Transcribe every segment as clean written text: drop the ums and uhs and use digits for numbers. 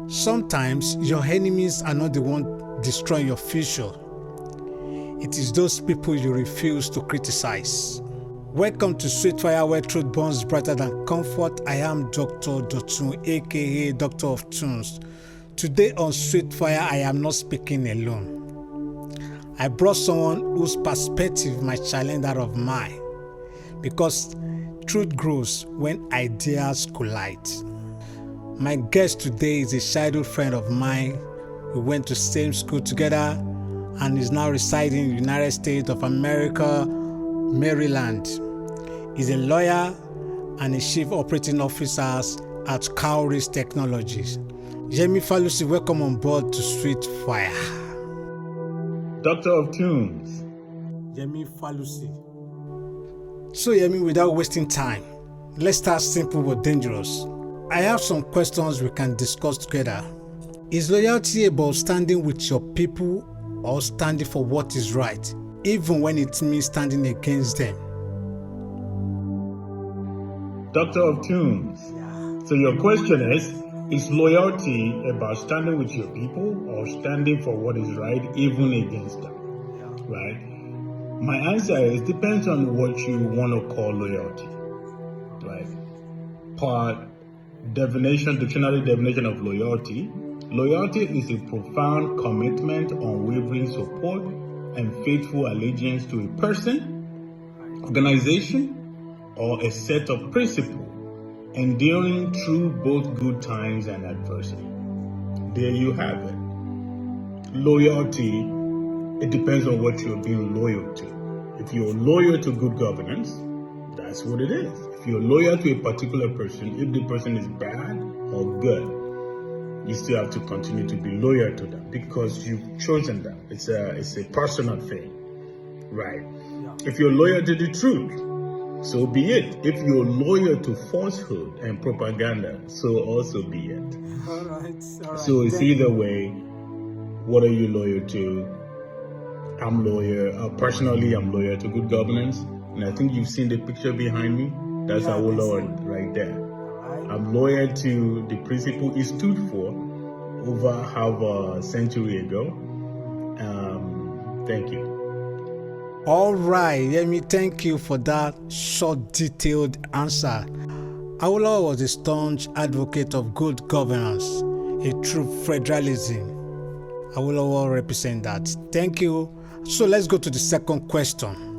Sometimes your enemies are not the one destroying your future. It is those people you refuse to criticize. Welcome to Sweetfire, where truth burns brighter than comfort. I am Dr. Dotun, aka Doctor of Tunes. Today on Sweetfire, I am not speaking alone. I brought someone whose perspective might challenge that of mine, because truth grows when ideas collide. My guest today is a childhood friend of mine. We went to same school together and is now residing in the United States of America, Maryland. He's a lawyer and a chief operating officer at Cowries Technologies. Yemi Falusi, welcome on board to Sweetfire. Doctor of Tunes. Yemi Falusi. So Yemi, without wasting time, let's start simple but dangerous. I have some questions we can discuss together. Is loyalty about standing with your people or standing for what is right, even when it means standing against them? Doctor of Tunes. So your question is loyalty about standing with your people or standing for what is right, even against them? Right? My answer is depends on what you want to call loyalty. Right? Per dictionary definition of loyalty, loyalty is a profound commitment, unwavering support, and faithful allegiance to a person, organization, or a set of principles, enduring through both good times and adversity. There you have it. Loyalty, it depends on what you're being loyal to. If you're loyal to good governance, that's what it is. If you're loyal to a particular person, if the person is bad or good, you still have to continue to be loyal to them because you've chosen them. It's a personal thing, right? If you're loyal to the truth, so be it. If you're loyal to falsehood and propaganda, so also be it. All right. So it's either way. What are you loyal to? I'm loyal. Personally, I'm loyal to good governance. And I think you've seen the picture behind me. That's our Lord right there. I'm loyal to the principle he stood for over half a century ago. Thank you. All right, Yemi, thank you for that short, detailed answer. Awolowo was a staunch advocate of good governance, a true federalism. Awolowo represents that. Thank you. So let's go to the second question.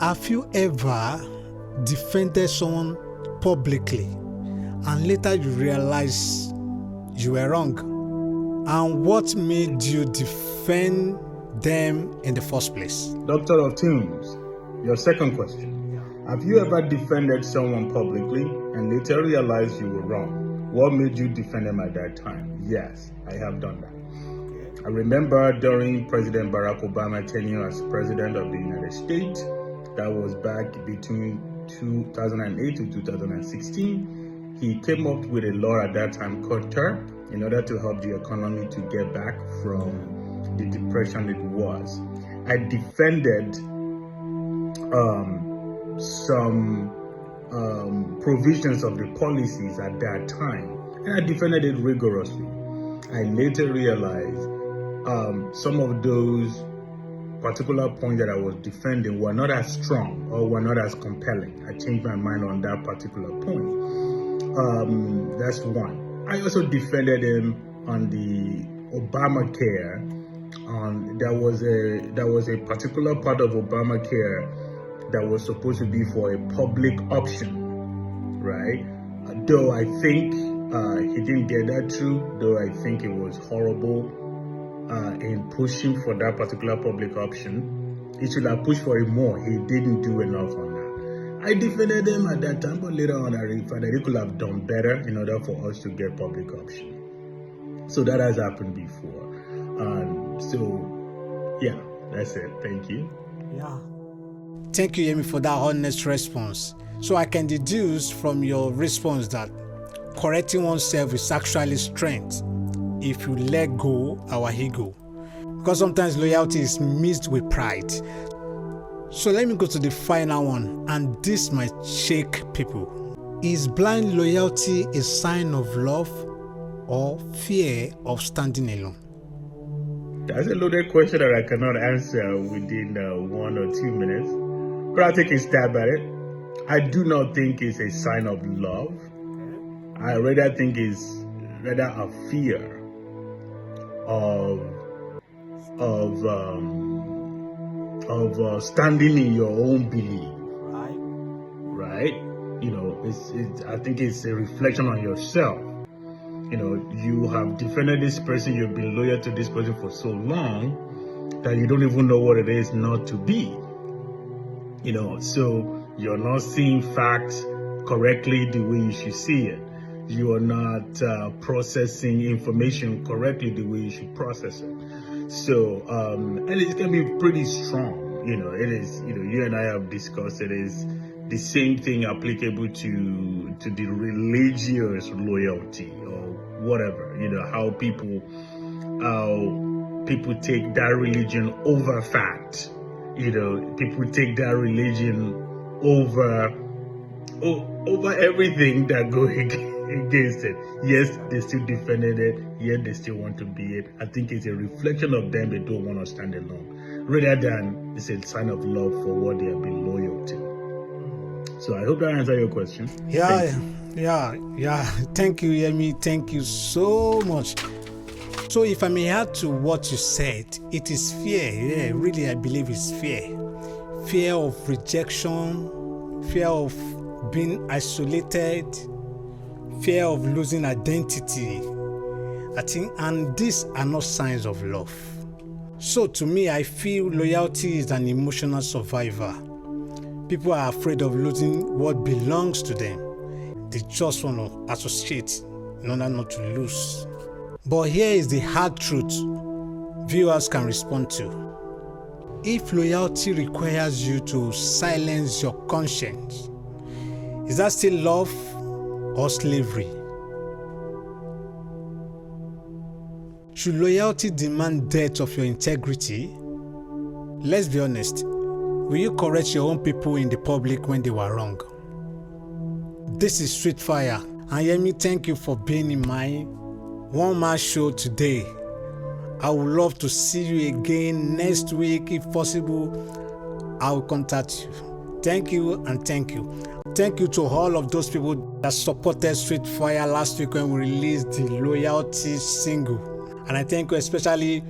Have you ever defended someone publicly and later you realize you were wrong? And what made you defend them in the first place? Doctor of Tunes, your second question. Have you ever defended someone publicly and later realized you were wrong? What made you defend them at that time? Yes, I have done that. I remember during President Barack Obama's tenure as President of the United States, that was back between 2008 to 2016, he came up with a law at that time called TERP in order to help the economy to get back from the depression it was. I defended some provisions of the policies at that time, and I defended it rigorously. I later realized some of those particular points that I was defending were not as strong or were not as compelling. I changed my mind on that particular point. That's one. I also defended him on the Obamacare. There was a particular part of Obamacare that was supposed to be for a public option, right? Though I think he didn't get that through, though I think it was horrible in pushing for that particular public option. He should have pushed for it more. He didn't do enough on that. I defended him at that time, but later on I realized that he could have done better in order for us to get public option. So that has happened before. So, yeah, that's it. Thank you. Yeah. Thank you, Yemi, for that honest response. So I can deduce from your response that correcting oneself is actually strength if you let go our ego. Because sometimes loyalty is mixed with pride. So let me go to the final one, and this might shake people. Is blind loyalty a sign of love or fear of standing alone? That's a loaded question that I cannot answer within 1 or 2 minutes, but I'll take a stab at it. I do not think it's a sign of love. I rather think it's rather a fear of standing in your own belief, right? I think it's a reflection on yourself. You have defended this person, you've been loyal to this person for so long that you don't even know what it is not to be. So you're not seeing facts correctly the way you should see it. You are not processing information correctly the way you should process it. So, and it's going to be pretty strong. It is, you and I have discussed it is the same thing applicable to the religious loyalty or whatever, how people take that religion over fact. People take that religion over everything that goes against it. Yes, they still defended it, yet they still want to be it. I think it's a reflection of them. They don't want to stand alone, rather than it's a sign of love for what they have been loyal to. So I hope that answered your question. Yeah. Thank you, Yemi. Thank you so much. So if I may add to what you said, it is fear. Yeah, really, I believe it's fear. Fear of rejection, fear of being isolated, fear of losing identity. I think, and these are not signs of love. So to me, I feel loyalty is an emotional survivor. People are afraid of losing what belongs to them. They just want to associate in order not to lose. But here is the hard truth viewers can respond to. If loyalty requires you to silence your conscience, is that still love or slavery? Should loyalty demand death of your integrity? Let's be honest. Will you correct your own people in the public when they were wrong? This is Street Fire, and Yemi, thank you for being in my one-man show today. I would love to see you again next week. If possible, I will contact you. Thank you and thank you. Thank you to all of those people that supported Street Fire last week when we released the Loyalty single. And I thank you especially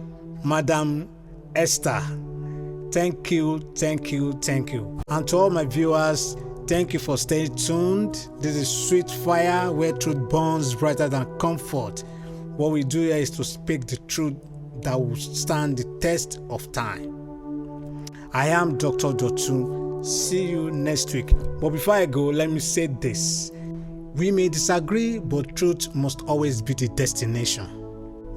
Madam Esther. Thank you. And to all my viewers, thank you for staying tuned. This is Street Fire, where truth burns brighter than comfort. What we do here is to speak the truth that will stand the test of time. I am Dr. Dotun. See you next week. But before I go, let me say this. We may disagree, but truth must always be the destination.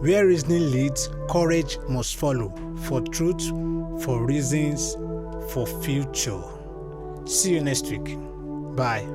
Where reasoning leads, courage must follow. For truth, for reasons, for future. See you next week. Bye.